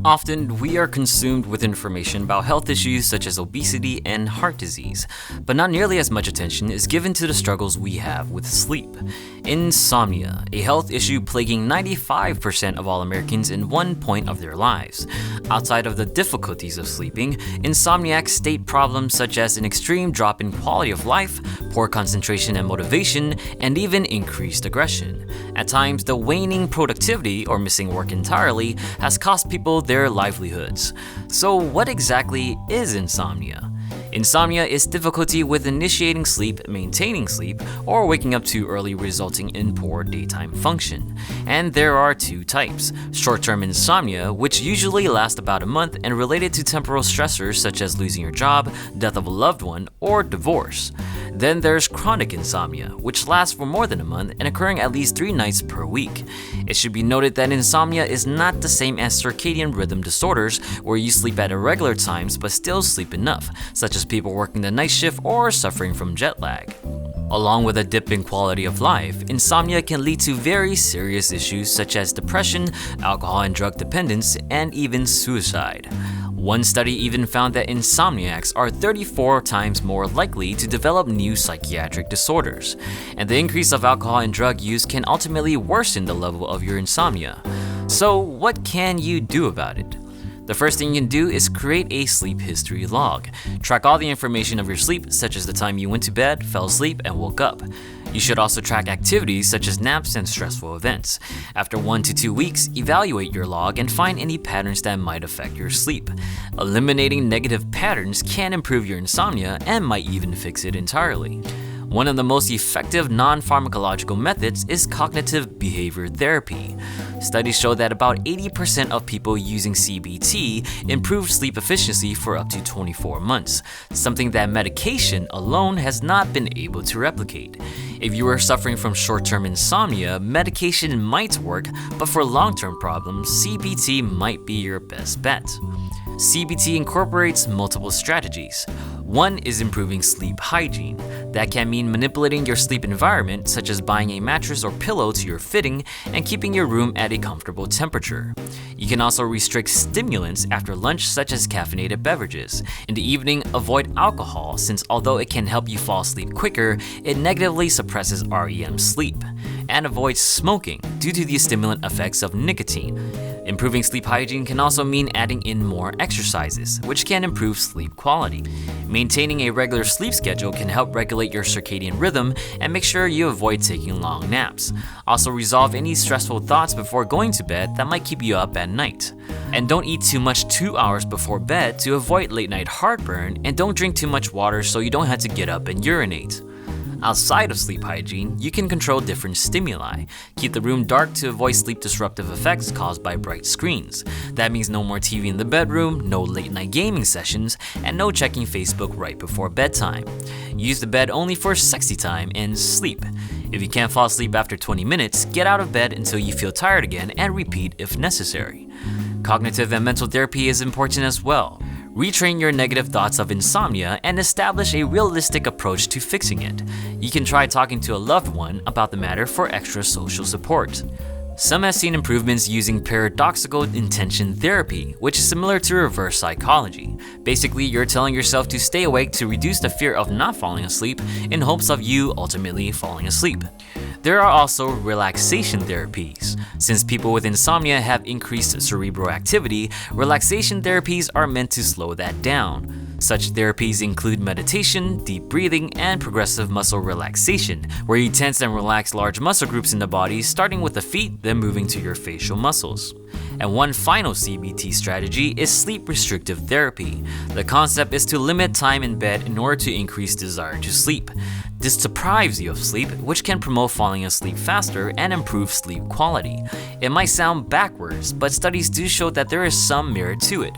Often, we are consumed with information about health issues such as obesity and heart disease, but not nearly as much attention is given to the struggles we have with sleep. Insomnia, a health issue plaguing 95% of all Americans in one point of their lives. Outside of the difficulties of sleeping, insomniacs state problems such as an extreme drop in quality of life, poor concentration and motivation, and even increased aggression. At times, the waning productivity or missing work entirely has cost people their livelihoods. So what exactly is insomnia? Insomnia is difficulty with initiating sleep, maintaining sleep, or waking up too early resulting in poor daytime function. And there are two types: short-term insomnia, which usually lasts about a month and related to temporal stressors such as losing your job, death of a loved one, or divorce. Then there's chronic insomnia, which lasts for more than a month and occurring at least 3 nights per week. It should be noted that insomnia is not the same as circadian rhythm disorders, where you sleep at irregular times but still sleep enough, such as people working the night shift or suffering from jet lag. Along with a dip in quality of life, insomnia can lead to very serious issues such as depression, alcohol and drug dependence, and even suicide. One study even found that insomniacs are 34 times more likely to develop new psychiatric disorders, and the increase of alcohol and drug use can ultimately worsen the level of your insomnia. So what can you do about it? The first thing you can do is create a sleep history log. Track all the information of your sleep, such as the time you went to bed, fell asleep, and woke up. You should also track activities such as naps and stressful events. After 1 to 2 weeks, evaluate your log and find any patterns that might affect your sleep. Eliminating negative patterns can improve your insomnia and might even fix it entirely. One of the most effective non-pharmacological methods is cognitive behavior therapy. Studies show that about 80% of people using CBT improve sleep efficiency for up to 24 months, something that medication alone has not been able to replicate. If you are suffering from short-term insomnia, medication might work, but for long-term problems, CBT might be your best bet. CBT incorporates multiple strategies. One is improving sleep hygiene. That can mean manipulating your sleep environment, such as buying a mattress or pillow to your fitting and keeping your room at a comfortable temperature. You can also restrict stimulants after lunch, such as caffeinated beverages. In the evening, avoid alcohol, since although it can help you fall asleep quicker, it negatively suppresses REM sleep. And avoid smoking due to the stimulant effects of nicotine. Improving sleep hygiene can also mean adding in more exercises, which can improve sleep quality. Maintaining a regular sleep schedule can help regulate your circadian rhythm and make sure you avoid taking long naps. Also, resolve any stressful thoughts before going to bed that might keep you up at night. And don't eat too much 2 hours before bed to avoid late night heartburn, and don't drink too much water so you don't have to get up and urinate. Outside of sleep hygiene, you can control different stimuli. Keep the room dark to avoid sleep disruptive effects caused by bright screens. That means no more TV in the bedroom, no late night gaming sessions, and no checking Facebook right before bedtime. Use the bed only for sexy time and sleep. If you can't fall asleep after 20 minutes, get out of bed until you feel tired again and repeat if necessary. Cognitive and mental therapy is important as well. Retrain your negative thoughts of insomnia and establish a realistic approach to fixing it. You can try talking to a loved one about the matter for extra social support. Some have seen improvements using paradoxical intention therapy, which is similar to reverse psychology. Basically, you're telling yourself to stay awake to reduce the fear of not falling asleep in hopes of you ultimately falling asleep. There are also relaxation therapies. Since people with insomnia have increased cerebral activity, relaxation therapies are meant to slow that down. Such therapies include meditation, deep breathing, and progressive muscle relaxation, where you tense and relax large muscle groups in the body, starting with the feet, then moving to your facial muscles. And one final CBT strategy is sleep restrictive therapy. The concept is to limit time in bed in order to increase desire to sleep. This deprives you of sleep, which can promote falling asleep faster and improve sleep quality. It might sound backwards, but studies do show that there is some merit to it.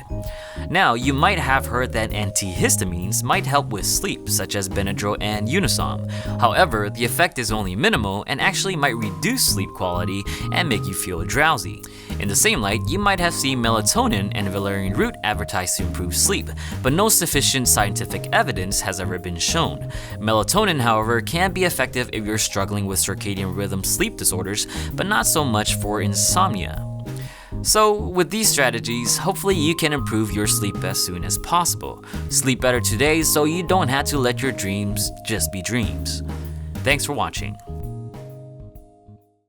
Now, you might have heard that antihistamines might help with sleep, such as Benadryl and Unisom. However, the effect is only minimal and actually might reduce sleep quality and make you feel drowsy. In the same light, you might have seen melatonin and valerian root advertised to improve sleep, but no sufficient scientific evidence has ever been shown. Melatonin, however, can be effective if you're struggling with circadian rhythm sleep disorders, but not so much for insomnia. So, with these strategies, hopefully you can improve your sleep as soon as possible. Sleep better today so you don't have to let your dreams just be dreams. Thanks for watching.